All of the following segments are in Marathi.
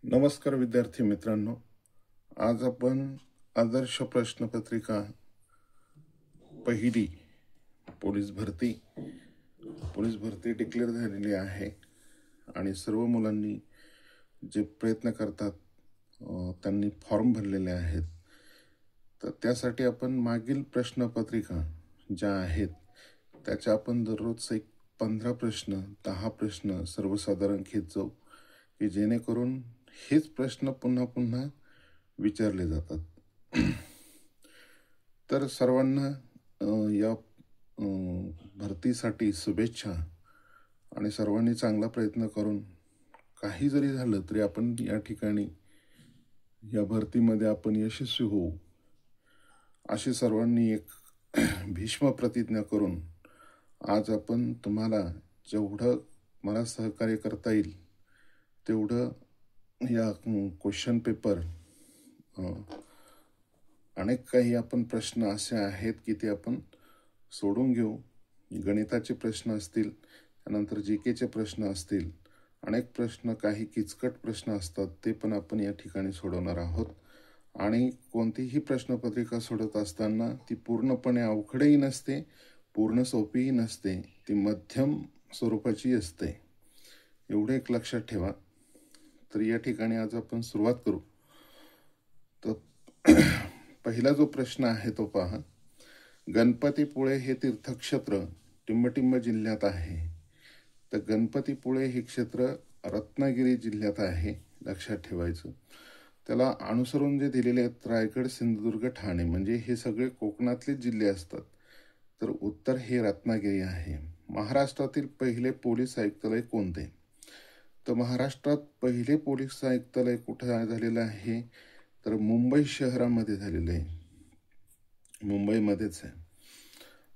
नमस्कार विद्यार्थी मित्रांनो, आज आपण आदर्श प्रश्नपत्रिका पहिली पोलीस भरती डिक्लेअर झालेली आहे आणि सर्व मुलांनी जे प्रयत्न करतात त्यांनी फॉर्म भरलेले आहेत. तर त्यासाठी आपण मागील प्रश्नपत्रिका ज्या आहेत त्याच्या आपण दररोज 15 प्रश्न 10 प्रश्न सर्वसाधारण घेत जाऊ की जेणेकरून हेच प्रश्न पुन्हा पुन्हा विचारले जातात. तर सर्वांना या भरतीसाठी शुभेच्छा आणि सर्वांनी चांगला प्रयत्न करून काही जरी झालं तरी आपण या ठिकाणी या भरतीमध्ये आपण यशस्वी होऊ अशी सर्वांनी एक भीष्म प्रतिज्ञा करून आज आपण तुम्हाला जेवढं मला सहकार्य करता येईल तेवढं या क्वेश्चन पेपर अनेक काही आपण प्रश्न असे आहेत की ते आपण सोडून घेऊ. गणिताचे प्रश्न असतील, त्यानंतर जीकेचे प्रश्न असतील, अनेक प्रश्न काही किचकट प्रश्न असतात ते पण आपण या ठिकाणी सोडवणार आहोत. आणि कोणतीही प्रश्नपत्रिका सोडत असताना ती पूर्णपणे अवघडही नसते, पूर्ण सोपीही नसते, ती मध्यम स्वरूपाची असते. एवढे एक लक्षात ठेवा. तर या ठिकाणी आज आपण सुरुवात करू. तर पहिला जो प्रश्न आहे तो पहा. गणपतीपुळे हे तीर्थक्षेत्र टिंबटिंब जिल्ह्यात आहे. तर गणपतीपुळे हे क्षेत्र रत्नागिरी जिल्ह्यात आहे, लक्षात ठेवायचं. त्याला अनुसरून जे दिलेले आहेत रायगड, सिंधुदुर्ग, ठाणे, म्हणजे हे सगळे कोकणातले जिल्हे असतात. तर उत्तर हे रत्नागिरी आहे. महाराष्ट्रातील पहिले पोलीस आयुक्तालय कोणते? तर महाराष्ट्रात पहिले पोलीस आयुक्तालय कुठे झालेलं आहे? तर मुंबई शहरामध्ये झालेलं आहे, मुंबईमध्येच आहे.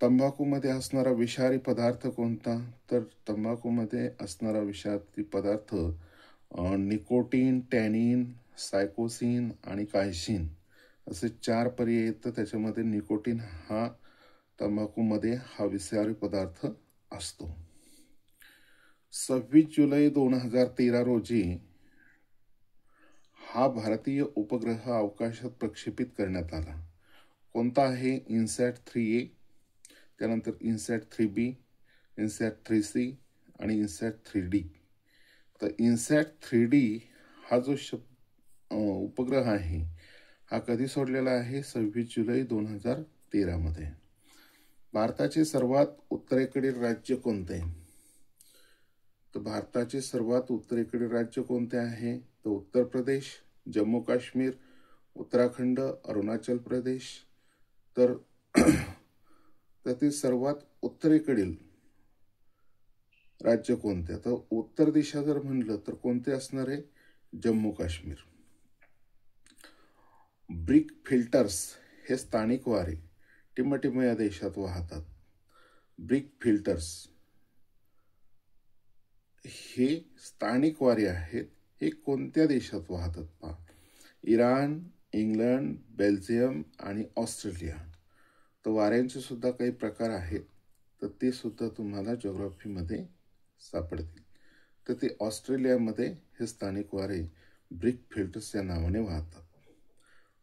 तंबाखूमध्ये असणारा विषारी पदार्थ कोणता? तर तंबाखूमध्ये असणारा विषारी पदार्थ निकोटीन, टॅनिन, सायकोसिन आणि कायसिन असे 4 पर्याय आहेत. त्याच्यामध्ये निकोटीन हा तंबाखूमध्ये हा विषारी पदार्थ असतो. 26 जुलै 2013 रोजी हा भारतीय उपग्रह अवकाशात प्रक्षेपित करण्यात आला. कोणता आहे? इनसॅट 3A, त्यानंतर इनसॅट 3B, इनसॅट 3C आणि इनसॅट 3D. तर इनसॅट 3D हा जो उपग्रह आहे हा कधी सोडलेला आहे? 26 जुलै 2013 मध्ये. भारताचे सर्वात उत्तरेकडील राज्य कोणते? तर भारताचे सर्वात उत्तरेकडील राज्य कोणते आहे? तर उत्तर प्रदेश, जम्मू काश्मीर, उत्तराखंड, अरुणाचल प्रदेश. तर त्यातील सर्वात उत्तरेकडील राज्य कोणते? तर उत्तर दिशा जर म्हणलं तर कोणते असणार आहे? जम्मू काश्मीर. ब्रिक फिल्टर्स हे स्थानिक वारे टिंबटिंब या देशात वाहतात. ब्रिक फिल्टर्स हे स्थानिक वारे आहेत. हे कोणत्या देशात वाहतात पहा? इराण, इंग्लंड, बेल्जियम आणि ऑस्ट्रेलिया. तर वाऱ्यांचे सुद्धा काही प्रकार आहेत, तर ते सुद्धा तुम्हाला जिओग्राफीमध्ये सापडतील. तर ते ऑस्ट्रेलियामध्ये हे स्थानिक वारे ब्रिक फिल्टर्स या नावाने वाहतात.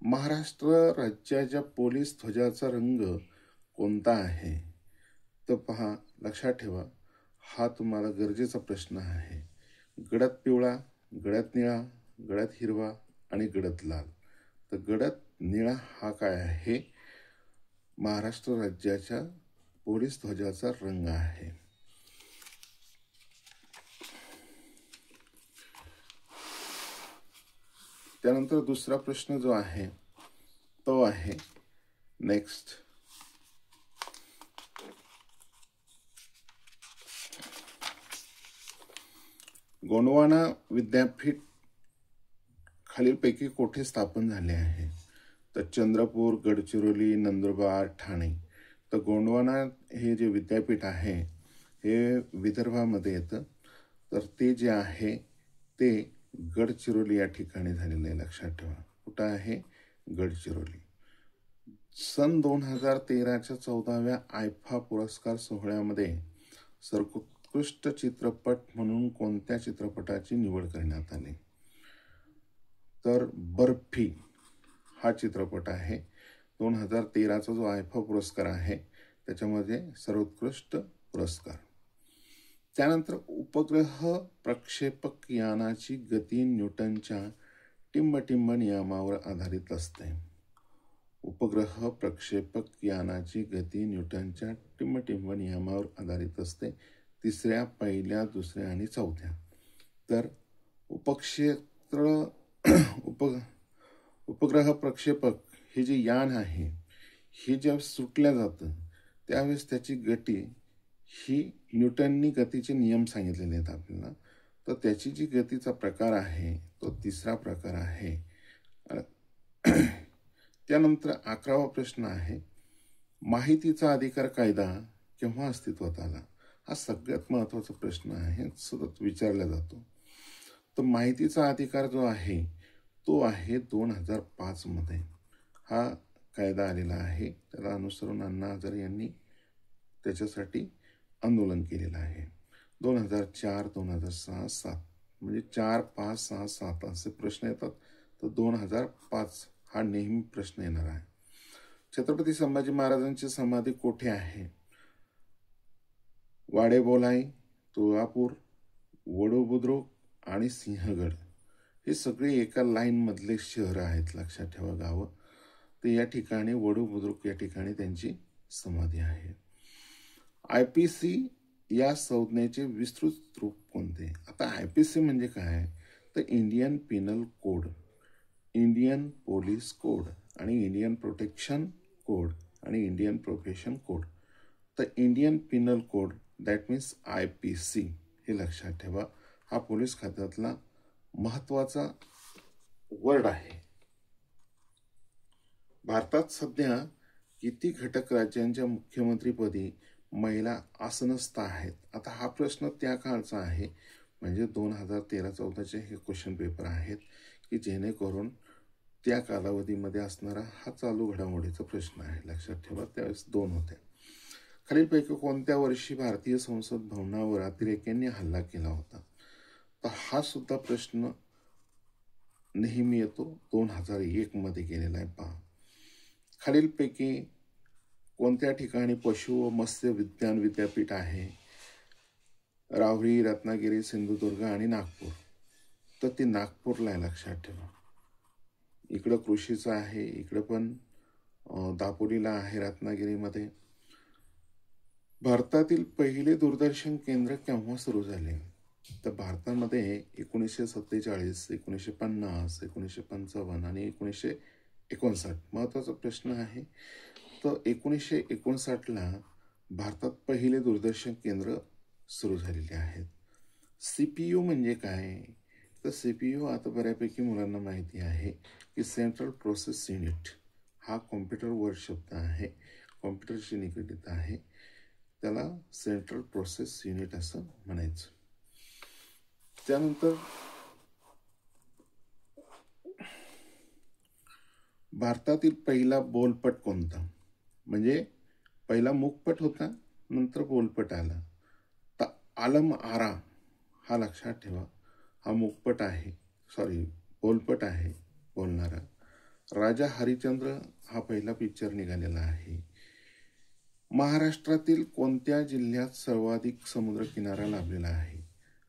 महाराष्ट्र राज्याच्या पोलीस ध्वजाचा रंग कोणता आहे? तर पहा, लक्षात ठेवा, हा तुम्हाला गरजेचा प्रश्न आहे. गडद पिवळा, गडद निळा, गडद हिरवा आणि गडद लाल. तर गडद निळा हा काय आहे? महाराष्ट्र राज्याच्या पोलीस ध्वजाचा रंग आहे. त्यानंतर दुसरा प्रश्न जो आहे तो आहे नेक्स्ट. गोंडवाना विद्यापीठ खालीलपैकी कोठे स्थापन झाले आहे? तर चंद्रपूर, गडचिरोली, नंदुरबार, ठाणे. तर गोंडवाना हे जे विद्यापीठ आहे हे विदर्भामध्ये येतं. तर ते जे आहे ते गडचिरोली या ठिकाणी झालेलं आहे, लक्षात ठेवा. कुठं आहे? गडचिरोली. सन 2013च्या 14व्या आयफा पुरस्कार सोहळ्यामध्ये सर्वोत्कृष्ट चित्रपट म्हणून कोणत्या चित्रपटाची निवड करण्यात आली? तर बर्फी हा चित्रपट आहे. 2013चा जो आयफा पुरस्कार आहे त्याच्यामध्ये सर्वोत्कृष्ट पुरस्कार. त्यानंतर उपग्रह प्रक्षेपक यानाची गती न्यूटनच्या टिंबटिंब नियमावर आधारित असते. उपग्रह प्रक्षेपक यानाची गती न्यूटनच्या टिंबटिंब नियमावर आधारित असते. तिसऱ्या, पहिल्या, दुसऱ्या आणि चौथ्या. तर उपग्रह प्रक्षेपक हे जे यान आहे हे ज्यावेळेस सुटल्या जातं त्यावेळेस त्याची गती ही न्यूटननी गतीचे नियम सांगितलेले आहेत आपल्याला. तर त्याची जी गतीचा प्रकार आहे तो तिसरा प्रकार आहे. त्यानंतर 11वा प्रश्न आहे, माहितीचा अधिकार कायदा केव्हा अस्तित्वात आला? हा सगळ्यात महत्त्वाचा प्रश्न आहे, सतत विचारला जातो. तर माहितीचा अधिकार जो आहे तो आहे 2005 मध्ये हा कायदा आलेला आहे. त्याला अनुसरून अण्णा हजारे यांनी त्याच्यासाठी आंदोलन केलेलं आहे. 2004, 2006, 7 म्हणजे 4, 5, 6, 7 असे प्रश्न येतात. तर 2005 हा नेहमी प्रश्न येणार आहे. छत्रपती संभाजी महाराजांची समाधी कोठे आहे? वाडेबोलाई, तुळापूर, वडूबुद्रुक आणि सिंहगड हे सगळे एका लाईन मधले शहर आहेत. लक्षात ठेवा गावं. तर या ठिकाणी वडूबुद्रुक या ठिकाणी त्यांची समाधी आहे. IPC या संज्ञेचे विस्तृत रूप कोणते? आता IPC म्हणजे काय? तर Indian Pinal code, Indian police code आणि इंडियन प्रोटेक्शन कोड आणि इंडियन प्रोफेशन कोड. तर Indian Pinal code that means IPC हे लक्षात ठेवा. हा पोलीस खात्यातला महत्वाचा वर्ड आहे. भारतात सध्या किती घटक राज्यांच्या मुख्यमंत्रीपदी महिला आसनस्थ आहेत? आता हा प्रश्न त्या काळचा आहे, म्हणजे 2013-14चे हे क्वेश्चन पेपर आहेत की जेणेकरून त्या कालावधीमध्ये असणारा हा चालू घडामोडीचा प्रश्न आहे. लक्षात ठेवा. त्यावेळेस 2 होते. खालीलपैकी कोणत्या वर्षी भारतीय संसद भवनावर अतिरेक्यांनी हल्ला केला होता? तर हा सुद्धा प्रश्न नेहमी येतो. 2001 मध्ये केलेला आहे. पहा, खालीलपैकी कोणत्या ठिकाणी पशु व मत्स्य विज्ञान विद्यापीठ आहे? राहुरी, रत्नागिरी, सिंधुदुर्ग आणि नागपूर. तर ते नागपूरला आहे. लक्षात ठेवा. इकडं कृषीचं आहे, इकडं पण दापोलीला आहे रत्नागिरीमध्ये. भारतातील पहिले दूरदर्शन केंद्र केव्हा सुरू झाले? तर भारतामध्ये 1947, 1950, 1955 आणि 1959. महत्वाचा प्रश्न आहे. तर 1959ला भारतात पहिले दूरदर्शन केंद्र सुरू झालेले आहेत. CPU म्हणजे काय? तर CPU आता बऱ्यापैकी मुलांना माहिती आहे की सेंट्रल प्रोसेस युनिट हा कॉम्प्युटर वर्ड शब्द आहे, कॉम्प्युटरशी निगडीत आहे. त्याला सेंट्रल प्रोसेस युनिट असं म्हणायचं. त्यानंतर भारतातील पहिला बोलपट कोणता? म्हणजे पहिला मूकपट होता, नंतर बोलपट आला. तर आलम आरा हा लक्षात ठेवा. हा मूकपट आहे, बोलपट आहे बोलणारा. राजा हरिश्चंद्र हा पहिला पिक्चर निघालेला आहे. महाराष्ट्रातील कोणत्या जिल्ह्यात सर्वाधिक समुद्रकिनारा लाभलेला आहे?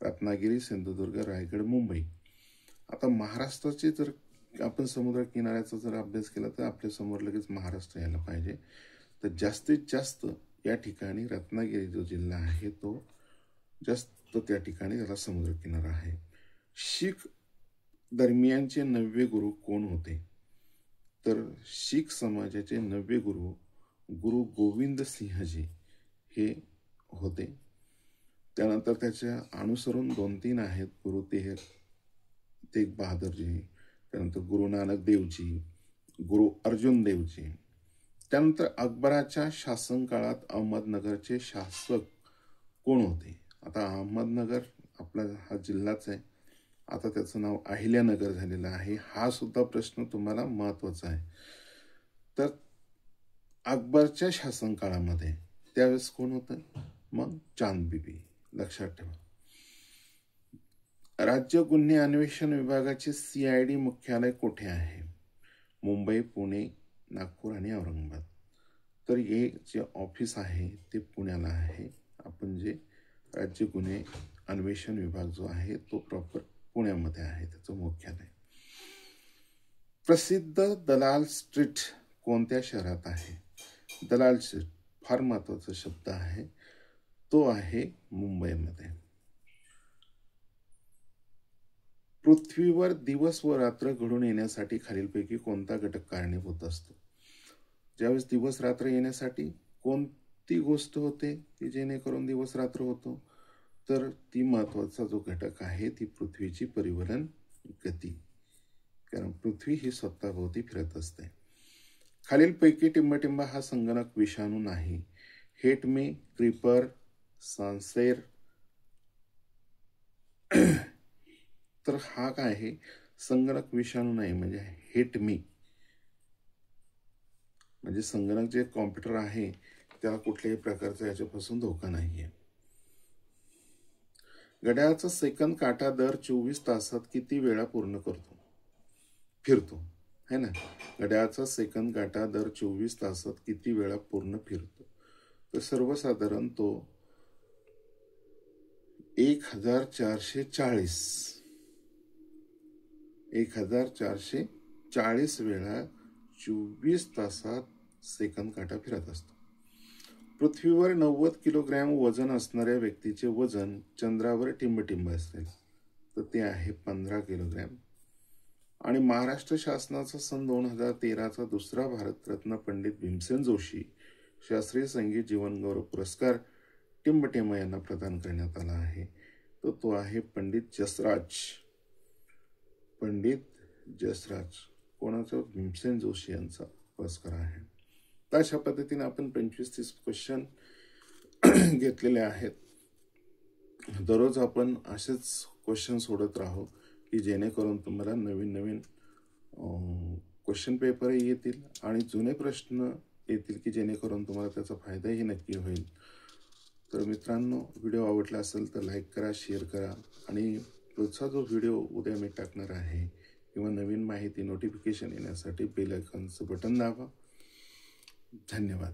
रत्नागिरी, सिंधुदुर्ग, रायगड, मुंबई. आता महाराष्ट्राचे जर आपण समुद्र किनाऱ्याचा जर अभ्यास केला तर आपल्या समोर लगेच महाराष्ट्र यायला पाहिजे. तर जास्तीत जास्त या ठिकाणी रत्नागिरी जो जिल्हा आहे तो जास्त त्या ठिकाणी त्याला समुद्र किनारा आहे. शीख दरम्यानचे 9वे गुरु कोण होते? तर शीख समाजाचे 9वे गुरु गुरु गोविंद सिंहजी हे होते. त्यानंतर त्याच्या अनुसरून 2-3 आहेत. गुरु तेग बहादुरजी, त्यानंतर गुरु नानक देवजी, गुरु अर्जुन देवजी. त्यानंतर अकबराच्या शासन काळात अहमदनगरचे शासक कोण होते? आता अहमदनगर आपला हा जिल्हाच आहे, आता त्याचं नाव अहिल्यानगर झालेलं आहे. हा सुद्धा प्रश्न तुम्हाला महत्वाचा आहे. तर अकबरच्या शासन काळामध्ये त्यावेळेस कोण होतं? मग चांद बिबी. लक्षात ठेवा. राज्य गुन्हे अन्वेषण विभागाचे CID मुख्यालय कुठे आहे? मुंबई, पुणे, नागपूर आणि औरंगाबाद. तर हे जे ऑफिस आहे ते पुण्याला आहे. आपण जे राज्य गुन्हे अन्वेषण विभाग जो आहे तो प्रॉपर पुण्यामध्ये आहे, त्याचं मुख्यालय. प्रसिद्ध दलाल स्ट्रीट कोणत्या शहरात आहे? दलाल स्ट्रीट फार महत्वाचा शब्द आहे, तो आहे मुंबईमध्ये. पृथ्वीवर दिवस व रात्र घडून येण्यासाठी खालीलपैकी कोणता घटक कारणीभूत असतो? ज्यावेळेस दिवस रात्र येण्यासाठी कोणती गोष्ट होते की जेणेकरून दिवस रात्र होतो? तर ती महत्वाचा जो घटक आहे ती पृथ्वीची परिवलन गती, कारण पृथ्वी ही स्वतःभोवती फिरत असते. खालीलपैकी टिंबटिंब हा संगणक विषाणू नाही. हेटमी, क्रीपर, सांसेर. तर हा काय आहे? संगणक विषाणू नाही, म्हणजे हेटमी म्हणजे संगणक जे कॉम्प्युटर आहे त्याला कुठल्याही प्रकारचा याच्यापासून धोका नाहीये. घड्याळाचा सेकंद काटा दर 24 तासात किती वेळा पूर्ण फिरतो है ना? घड्याळाचा सेकंद काटा दर 24 तासात किती वेळा पूर्ण फिरतो? तर सर्वसाधारण तो 1440 वेळा 24 तासात सेकंद काटा फिरत असतो. पृथ्वीवर 90 किलोग्रॅम वजन असणाऱ्या व्यक्तीचे वजन चंद्रावर टिंबटिंब असेल तर ते आहे 15 किलोग्रॅम. आणि महाराष्ट्र शासनाचा सन 2013चा दुसरा भारतरत्न पंडित भीमसेन जोशी शास्त्रीय संगीत जीवनगौरव पुरस्कार टिंबटिंब यांना प्रदान करण्यात आला आहे. तर तो आहे पंडित जसराज. कोणाचा? भीमसेन जोशी यांचा पुरस्कार आहे. तर अशा पद्धतीने आपण 25-30 क्वेश्चन घेतलेले आहेत. दररोज आपण असेच क्वेश्चन सोडत राहू की जेणेकरून तुम्हाला नवीन नवीन क्वेश्चन पेपरही येतील आणि जुने प्रश्न येतील की जेणेकरून तुम्हाला त्याचा फायदाही नक्की होईल. तर मित्रांनो, व्हिडिओ आवडला असेल तर लाईक करा, शेअर करा आणि पुढचा जो व्हिडिओ उद्या मी टाकणार आहे किंवा नवीन माहिती नोटिफिकेशन येण्यासाठी बेल आयकॉनचं बटन दाबा. धन्यवाद.